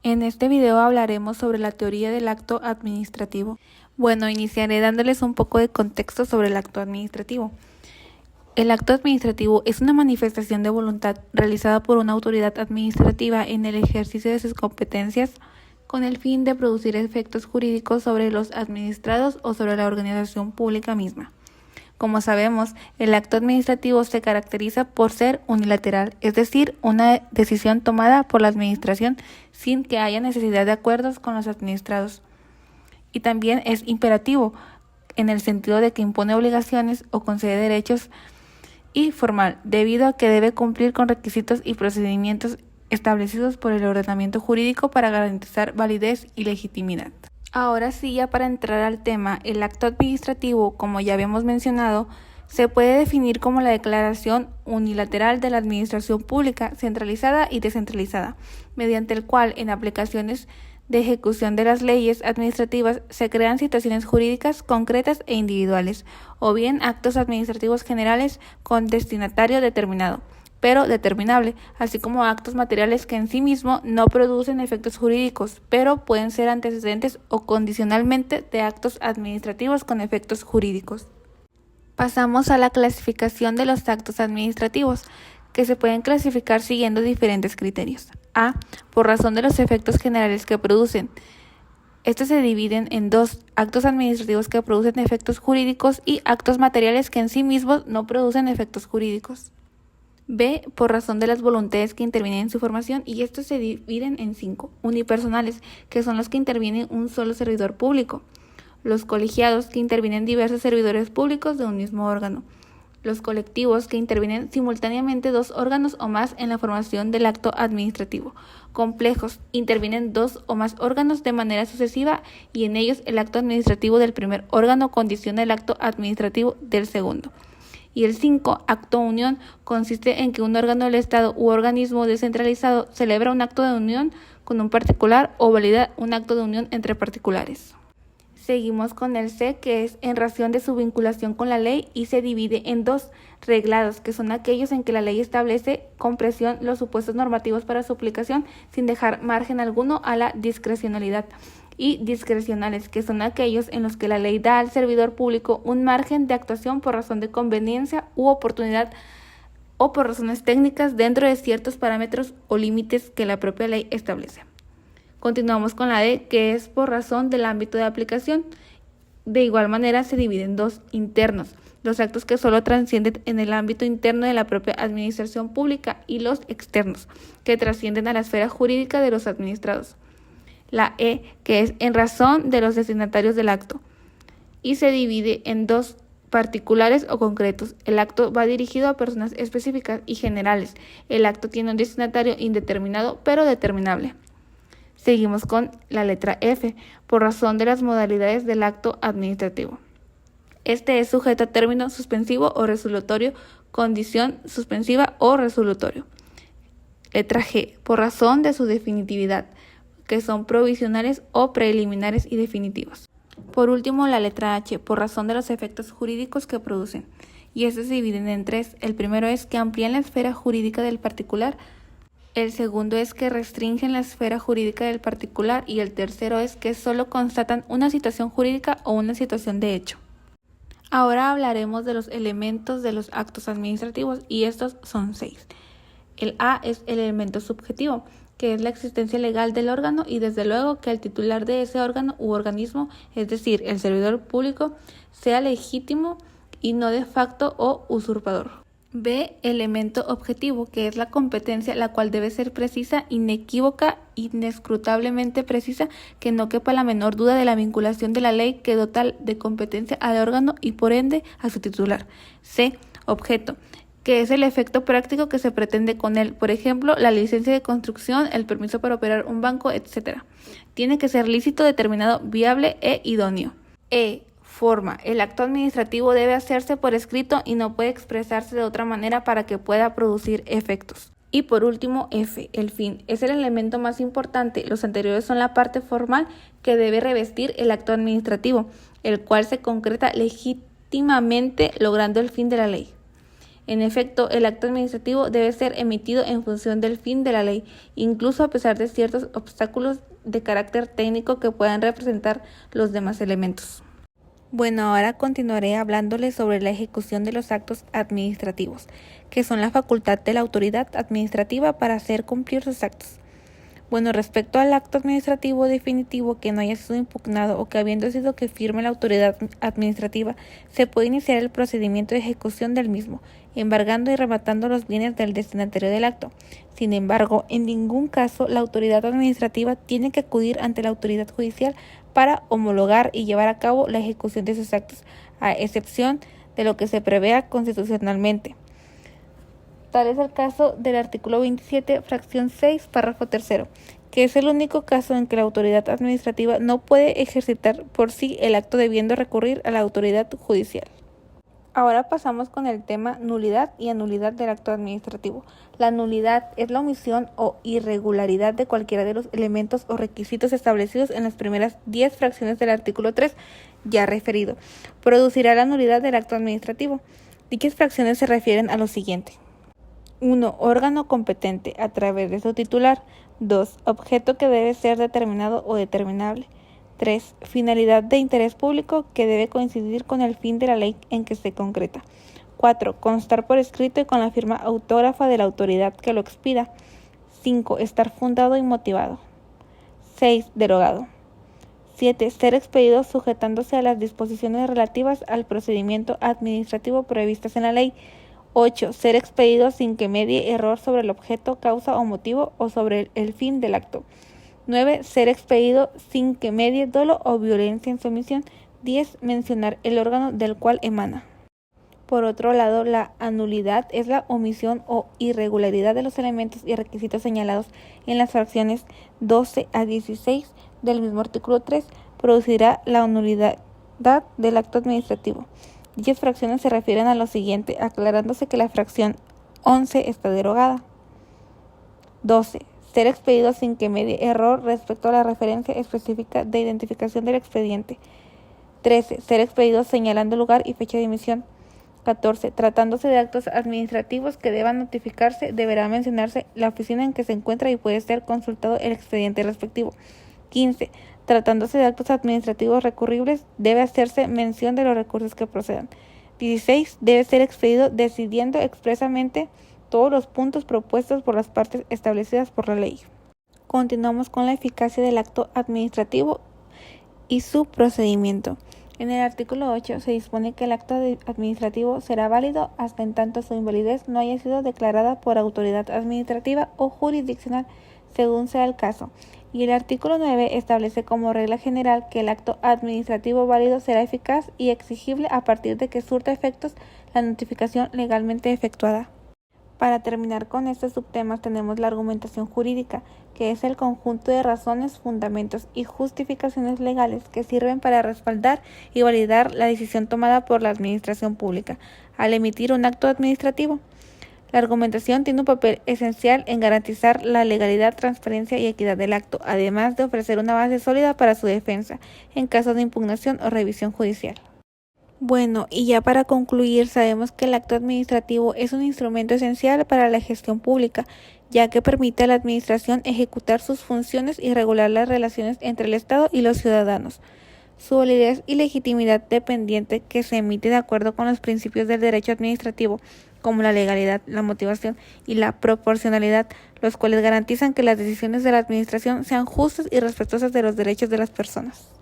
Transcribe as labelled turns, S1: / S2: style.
S1: En este video hablaremos sobre la teoría del acto administrativo. Bueno, iniciaré dándoles un poco de contexto sobre el acto administrativo. El acto administrativo es una manifestación de voluntad realizada por una autoridad administrativa en el ejercicio de sus competencias con el fin de producir efectos jurídicos sobre los administrados o sobre la organización pública misma. Como sabemos, el acto administrativo se caracteriza por ser unilateral, es decir, una decisión tomada por la administración sin que haya necesidad de acuerdos con los administrados. Y también es imperativo, en el sentido de que impone obligaciones o concede derechos, y formal, debido a que debe cumplir con requisitos y procedimientos establecidos por el ordenamiento jurídico para garantizar validez y legitimidad. Ahora sí, ya para entrar al tema, el acto administrativo, como ya habíamos mencionado, se puede definir como la declaración unilateral de la administración pública centralizada y descentralizada, mediante el cual en aplicaciones de ejecución de las leyes administrativas se crean situaciones jurídicas concretas e individuales, o bien actos administrativos generales con destinatario determinado, pero determinable, así como actos materiales que en sí mismo no producen efectos jurídicos, pero pueden ser antecedentes o condicionalmente de actos administrativos con efectos jurídicos. Pasamos a la clasificación de los actos administrativos, que se pueden clasificar siguiendo diferentes criterios. A. Por razón de los efectos generales que producen. Estos se dividen en dos: actos administrativos que producen efectos jurídicos y actos materiales que en sí mismos no producen efectos jurídicos. B. Por razón de las voluntades que intervienen en su formación, y estos se dividen en 5. Unipersonales, que son los que intervienen un solo servidor público. Los colegiados, que intervienen diversos servidores públicos de un mismo órgano. Los colectivos, que intervienen simultáneamente dos órganos o más en la formación del acto administrativo. Complejos, intervienen dos o más órganos de manera sucesiva y en ellos el acto administrativo del primer órgano condiciona el acto administrativo del segundo. Y el 5, acto unión, consiste en que un órgano del Estado u organismo descentralizado celebra un acto de unión con un particular o valida un acto de unión entre particulares. Seguimos con el C, que es en razón de su vinculación con la ley, y se divide en dos: reglados, que son aquellos en que la ley establece con presión los supuestos normativos para su aplicación sin dejar margen alguno a la discrecionalidad, y discrecionales, que son aquellos en los que la ley da al servidor público un margen de actuación por razón de conveniencia u oportunidad o por razones técnicas dentro de ciertos parámetros o límites que la propia ley establece. Continuamos con la D, que es por razón del ámbito de aplicación. De igual manera se dividen en dos: internos, los actos que solo trascienden en el ámbito interno de la propia administración pública, y los externos, que trascienden a la esfera jurídica de los administrados. La E, que es en razón de los destinatarios del acto, y se divide en dos: particulares o concretos. El acto va dirigido a personas específicas y generales. El acto tiene un destinatario indeterminado pero determinable. Seguimos con la letra F, por razón de las modalidades del acto administrativo. Este es sujeto a término suspensivo o resolutorio, condición suspensiva o resolutorio. Letra G, por razón de su definitividad, que son provisionales o preliminares y definitivos. Por último, la letra H, por razón de los efectos jurídicos que producen. Y estos se dividen en tres. El primero es que amplían la esfera jurídica del particular. El segundo es que restringen la esfera jurídica del particular, y el tercero es que solo constatan una situación jurídica o una situación de hecho. Ahora hablaremos de los elementos de los actos administrativos, y estos son 6. El A es el elemento subjetivo, que es la existencia legal del órgano y desde luego que el titular de ese órgano u organismo, es decir, el servidor público, sea legítimo y no de facto o usurpador. B, elemento objetivo, que es la competencia, la cual debe ser precisa, inequívoca, inescrutablemente precisa, que no quepa la menor duda de la vinculación de la ley que dota de competencia al órgano y por ende a su titular. C, objeto, que es el efecto práctico que se pretende con él, por ejemplo, la licencia de construcción, el permiso para operar un banco, etc. Tiene que ser lícito, determinado, viable e idóneo. E, forma. El acto administrativo debe hacerse por escrito y no puede expresarse de otra manera para que pueda producir efectos. Y por último, F, el fin. Es el elemento más importante. Los anteriores son la parte formal que debe revestir el acto administrativo, el cual se concreta legítimamente logrando el fin de la ley. En efecto, el acto administrativo debe ser emitido en función del fin de la ley, incluso a pesar de ciertos obstáculos de carácter técnico que puedan representar los demás elementos. Bueno, ahora continuaré hablándoles sobre la ejecución de los actos administrativos, que son la facultad de la autoridad administrativa para hacer cumplir sus actos. Bueno, respecto al acto administrativo definitivo que no haya sido impugnado o que habiendo sido que firme la autoridad administrativa, se puede iniciar el procedimiento de ejecución del mismo, embargando y rematando los bienes del destinatario del acto. Sin embargo, en ningún caso la autoridad administrativa tiene que acudir ante la autoridad judicial para homologar y llevar a cabo la ejecución de sus actos, a excepción de lo que se prevea constitucionalmente. Tal es el caso del artículo 27, fracción 6, párrafo 3, que es el único caso en que la autoridad administrativa no puede ejercitar por sí el acto debiendo recurrir a la autoridad judicial. Ahora pasamos con el tema nulidad y anulidad del acto administrativo. La nulidad es la omisión o irregularidad de cualquiera de los elementos o requisitos establecidos en las primeras 10 fracciones del artículo 3 ya referido. Producirá la nulidad del acto administrativo. Dichas fracciones se refieren a lo siguiente. 1. Órgano competente a través de su titular. 2. Objeto que debe ser determinado o determinable. 3. Finalidad de interés público que debe coincidir con el fin de la ley en que se concreta. 4. Constar por escrito y con la firma autógrafa de la autoridad que lo expida. 5. Estar fundado y motivado. 6. Derogado. 7. Ser expedido sujetándose a las disposiciones relativas al procedimiento administrativo previstas en la ley. 8. Ser expedido sin que medie error sobre el objeto, causa o motivo o sobre el fin del acto. 9. Ser expedido sin que medie dolo o violencia en su emisión. 10. Mencionar el órgano del cual emana. Por otro lado, la anulidad es la omisión o irregularidad de los elementos y requisitos señalados en las fracciones 12 a 16 del mismo artículo 3. Producirá la nulidad del acto administrativo. Dichas fracciones se refieren a lo siguiente, aclarándose que la fracción 11 está derogada. 12. Ser expedido sin que medie error respecto a la referencia específica de identificación del expediente. 13. Ser expedido señalando lugar y fecha de emisión. 14. Tratándose de actos administrativos que deban notificarse, deberá mencionarse la oficina en que se encuentra y puede ser consultado el expediente respectivo. 15. Tratándose de actos administrativos recurribles, debe hacerse mención de los recursos que procedan. 16. Debe ser expedido decidiendo expresamente todos los puntos propuestos por las partes establecidas por la ley. Continuamos con la eficacia del acto administrativo y su procedimiento. En el artículo 8 se dispone que el acto administrativo será válido hasta en tanto su invalidez no haya sido declarada por autoridad administrativa o jurisdiccional, según sea el caso. Y el artículo 9 establece como regla general que el acto administrativo válido será eficaz y exigible a partir de que surta efectos la notificación legalmente efectuada. Para terminar con estos subtemas tenemos la argumentación jurídica, que es el conjunto de razones, fundamentos y justificaciones legales que sirven para respaldar y validar la decisión tomada por la administración pública al emitir un acto administrativo. La argumentación tiene un papel esencial en garantizar la legalidad, transparencia y equidad del acto, además de ofrecer una base sólida para su defensa en caso de impugnación o revisión judicial. Bueno, y ya para concluir, sabemos que el acto administrativo es un instrumento esencial para la gestión pública, ya que permite a la administración ejecutar sus funciones y regular las relaciones entre el Estado y los ciudadanos. Su validez y legitimidad dependiente que se emite de acuerdo con los principios del derecho administrativo, como la legalidad, la motivación y la proporcionalidad, los cuales garantizan que las decisiones de la administración sean justas y respetuosas de los derechos de las personas.